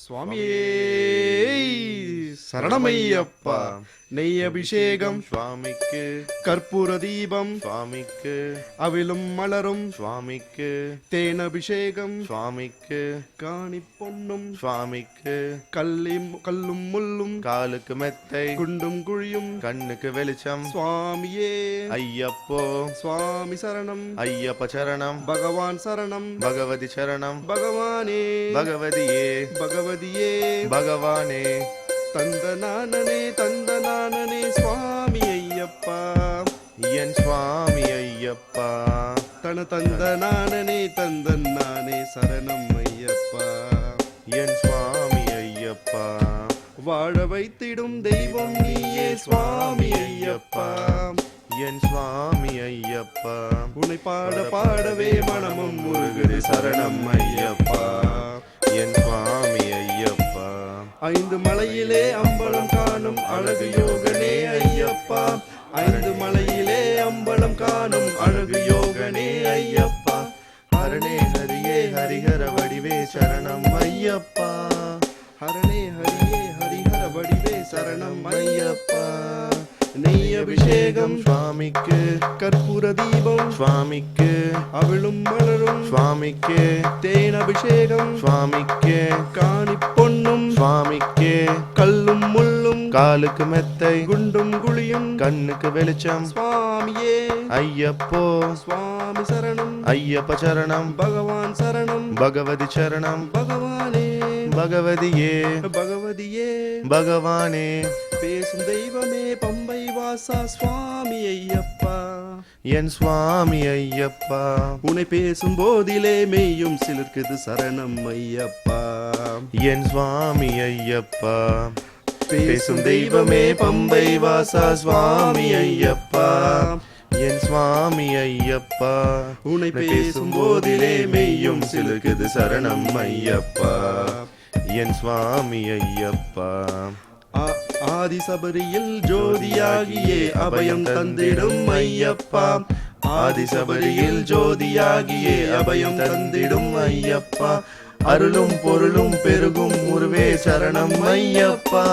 சுவாமியே சரணமையப்பா. நெய் அபிஷேகம் சுவாமிக்கு, கற்பூர தீபம் சுவாமிக்கு, அவிலும் மலரும் சுவாமிக்கு, தேன் அபிஷேகம் சுவாமிக்கு, காணி பொன்னும் சுவாமிக்கு, கல்லும் முள்ளும் காலுக்கு மெத்தை, குண்டும் குழியும் கண்ணுக்கு வெளிச்சம். சுவாமியே ஐயப்போ, சுவாமி சரணம், ஐயப்ப சரணம், பகவான் சரணம், பகவதி சரணம், பகவானே பகவதியே, பகவதியே, பகவானே, தந்தனானனே சுவாமி ஐயப்பா. என் சுவாமி ஐயப்பா. தந்தனானனே தந்தன்னானே சரணம் ஐயப்பா. என் சுவாமி ஐயப்பா. வாழ வைத்திடும் தெய்வம் நீயே சுவாமி ஐயப்பா. என் சுவாமி ஐயப்பா. உன்னை பாட பாடவே மனமும் முருகுது சரணம் ஐயப்பா. என் சுவாமி ஐயப்பா. ஐந்து மலையிலே அம்பலம் காணும் அழகு யோகனே ஐயப்பா. ஐந்து மலையிலே அம்பலம் காணும் அழகு யோகனே ஐயப்பா. ஹரணே ஹரியே ஹரிஹர வடிவே சரணம் ஐயப்பா. ஹரணே ஹரியே ஹரிஹர வடிவே சரணம் ஐயப்பா. நெய் அபிஷேகம் சுவாமிக்கு, கற்பூர தீபம் சுவாமிக்கு, அவிழும் மலரும் சுவாமிக்கு, தேன் அபிஷேகம் சுவாமிக்கு, காணி பொன்னும் சுவாமிக்கு, கல்லும் முள்ளும் காலுக்கு மெத்தை, குண்டும் குழியும் கண்ணுக்கு வெளிச்சம். சுவாமியே ஐயப்போ, சுவாமி சரணம், ஐயப்ப சரணம், பகவான் சரணம், பகவதி சரணம், பகவானே பகவதியே, பகவதியே, பகவானே, பேசும் தெய்வமே பம்பை வாசா சுவாமி ஐயப்பா. என் சுவாமி ஐயப்பா. உன்னை பேசும் போதிலே மெய்யும் சிலிர்க்குது சரணம் ஐயப்பா. என் சுவாமி ஐயப்பா. பேசும் தெய்வமே பம்பை வாசா சுவாமி ஐயப்பா. என் சுவாமி ஐயப்பா. உன்னை பேசும் போதிலே மெய்யும் சிலிர்க்குது சரணம் ஐயப்பா. என் சுவாமி ஐயப்பா. ஆதி சபரியில் ஜோதியாகியே அபயம் தந்திடும் ஐயப்பா. ஆதி சபரியில் ஜோதியாகியே அபயம் தந்திடும் ஐயப்பா. அருளும் பொருளும் பெருகும் உருவே சரணம் ஐயப்பா.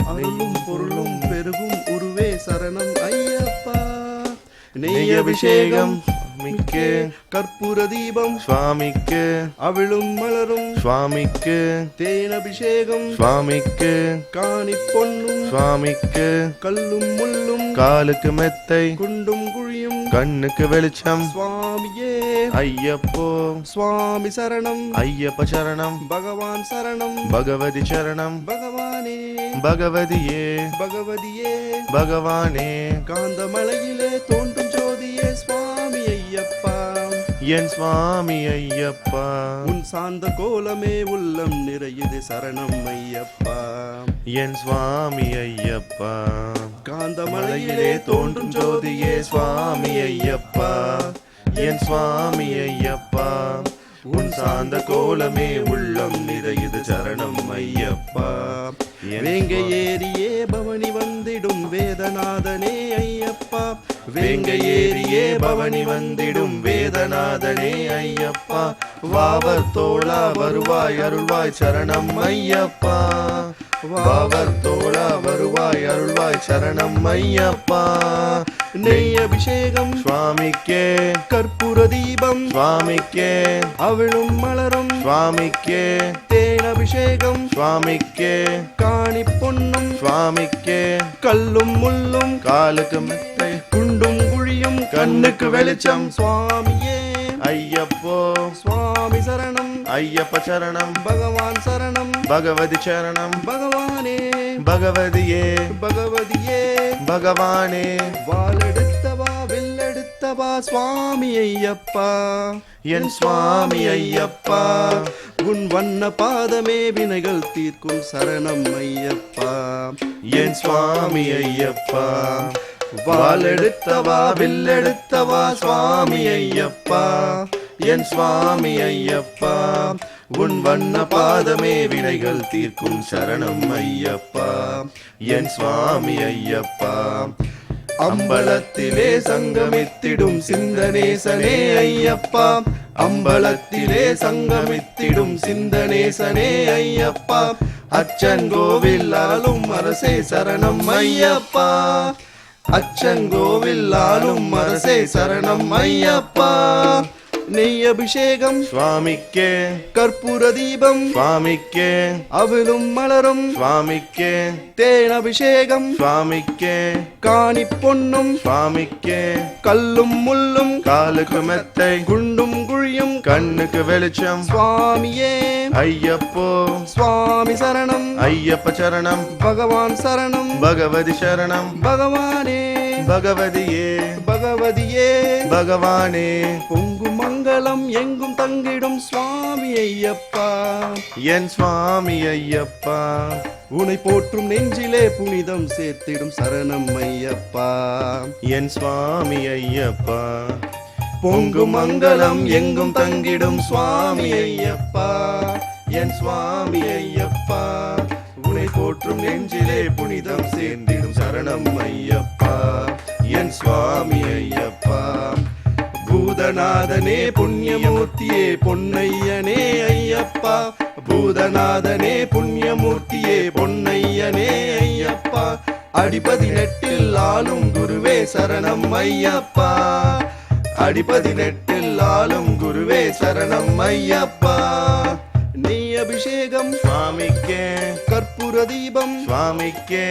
அருளும் பொருளும் பெருகும் உருவே சரணம் ஐயப்பா. நெய் அபிஷேகம் சுவாமிக்கு, கற்பூர தீபம் சுவாமிக்கு, அவிழும் மலரும் சுவாமிக்கு, தேன் அபிஷேகம் சுவாமிக்கு, காணி பொன்னும் சுவாமிக்கு, கல்லும் முள்ளும் காலுக்கு மெத்தை, குண்டும் குழியும் கண்ணுக்கு வெளிச்சம். சுவாமியே ஐயப்போ, சுவாமி சரணம், ஐயப்ப சரணம், பகவான் சரணம், பகவதி சரணம், பகவானே பகவதியே, பகவதியே, பகவானே, காந்தமலையிலே தோன்றும் ஜோதியே சுவாமி ஐயப்பா. என் சுவாமி ஐயப்பா. உன் சாந்த கோலமே உள்ளம் நிறையுது சரணம் ஐயப்பா. என் சுவாமி ஐயப்பா. காந்தமலையிலே தோன்றும் ஜோதியே சுவாமி ஐயப்பா. என் சுவாமி ஐயப்பா. உன் சாந்த கோலமே உள்ளம் நிறையுது சரணம் ஐயப்பா. வேங்க ஏரியே பவனி வந்திடும் வேதநாதனே ஐயப்பா. வேங்க ஏரியே பவனி வந்திடும் வேதநாதனே ஐயப்பா. வாவர் தோளா வருவாய் அருள்வாய் சரணம் ஐயப்பா. வாவர் தோளா வருவாய் அருள்வாய் சரணம் ஐயப்பா. நெய் அபிஷேகம் சுவாமிக்கே, கற்பூர தீபம் சுவாமிக்கே, அவிழும் மலரும் சுவாமிக்கே, தேன் அபிஷேகம் சுவாமிக்கே, காணி பொன்னும் சுவாமிக்கே, கல்லும் முள்ளும் காலுக்கு மெத்தை, குண்டும் குழியும் கண்ணுக்கு வெளிச்சம். சுவாமியே ஐயப்போ, சுவாமி சரணம், ஐயப்ப சரணம், பகவான் சரணம், பகவதி சரணம், பகவானே பகவதியே, பகவதியே, பகவானே, வாளெடுத்தவா வில்லெடுத்தவா சுவாமி ஐயப்பா. என் சுவாமி ஐயப்பா. உன் வண்ண பாதமே வினைகள் தீர்க்கும் சரணம் ஐயப்பா. என் சுவாமி ஐயப்பா. வாளெடுத்தவா வில்லெடுத்தவா சுவாமி ஐயப்பா. என் சுவாமி ஐயப்பா. உன் வண்ண பாதமே வினைகள் தீர்க்கும் சரணம் ஐயப்பா. என் சுவாமி ஐயப்பா. அம்பலத்திலே சங்கமித்திடும் சிந்தனேசனே ஐயப்பா. அம்பலத்திலே சங்கமித்திடும் சிந்தனேசனே ஐயப்பா அச்சன் கோவில் ஆளும் அரசே சரணம் ஐயப்பா அச்சன் கோவில் ஆளும் அரசே சரணம் ஐயப்பா நெய் அபிஷேகம் சுவாமிக்கே கற்பூர தீபம் சுவாமிக்கே அவளும் மலரும் சுவாமிக்கே தேன் அபிஷேகம் சுவாமிக்கே காணி பொன்னும் சுவாமிக்கே கல்லும் முள்ளும் காலுக்கு மெத்தை குண்டும் குழியும் கண்ணுக்கு வெளிச்சம் சுவாமியே ஐயப்போ சுவாமி சரணம் ஐயப்ப சரணம் பகவான் சரணம் பகவதி சரணம் பகவானே பகவதியே பகவதியே பகவானே பொங்கு மங்களம் எங்கும் தங்கிடும் சுவாமி ஐயப்பா என் சுவாமி ஐயப்பா உனை போற்றும் நெஞ்சிலே புனிதம் சேர்த்திடும் சரணம் ஐயப்பா என் சுவாமி ஐயப்பா பொங்கு மங்களம் எங்கும் தங்கிடும் சுவாமி ஐயப்பா என் சுவாமி ஐயப்பா உனை போற்றும் நெஞ்சிலே புனிதம் சேர்ந்திடும் சரணம் ஐயப்பா என் சுவாமி ஐயப்பா பூதநாதனே புண்ணியமூர்த்தியே பொன்னையனே ஐயப்பா பூதநாதனே புண்ணியமூர்த்தியே பொன்னையனே ஐயப்பா அடிபதி நெட்டில் ஆளும் குருவே சரணம் ஐயப்பா அடிபதி நெட்டில் ஆளும் குருவே சரணம் ஐயப்பா நெய் அபிஷேகம் சுவாமிக்கே கற்பூர தீபம் சுவாமிக்கே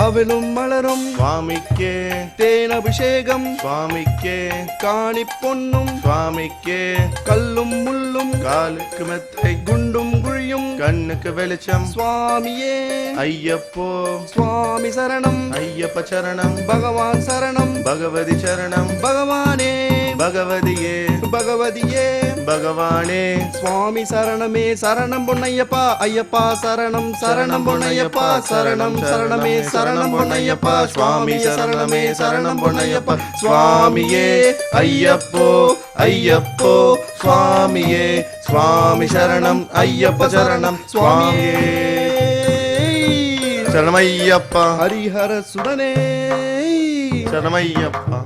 அவளும் மலரும் சுவாமிக்கே தேன் அபிஷேகம் சுவாமிக்கே காணி பொன்னும் சுவாமிக்கே கல்லும் முள்ளும் காலுக்கு மெத்தை குண்டும் குழியும் கண்ணுக்கு வெளிச்சம் சுவாமியே ஐயப்போ சுவாமி சரணம் ஐயப்ப சரணம் பகவான் சரணம் பகவதி சரணம் பகவானே பகவதியே பகவதியே பகவானே சுவாமி சரணமே சரணம் பொன்னையப்பா ஐயப்பா சரணம் சரணம் பொன்னையப்பா சரணம் சரணமே சரணம் பொன்னையப்பா சுவாமி சரணமே சரணம் பொன்னையப்பா சுவாமியே ஐயப்போ ஐயப்போ சுவாமியே சுவாமி சரணம் ஐயப்ப சரணம் சுவாமியே சரணம் ஐயப்பா ஹரிஹர சுடனே சரணம் ஐயப்பா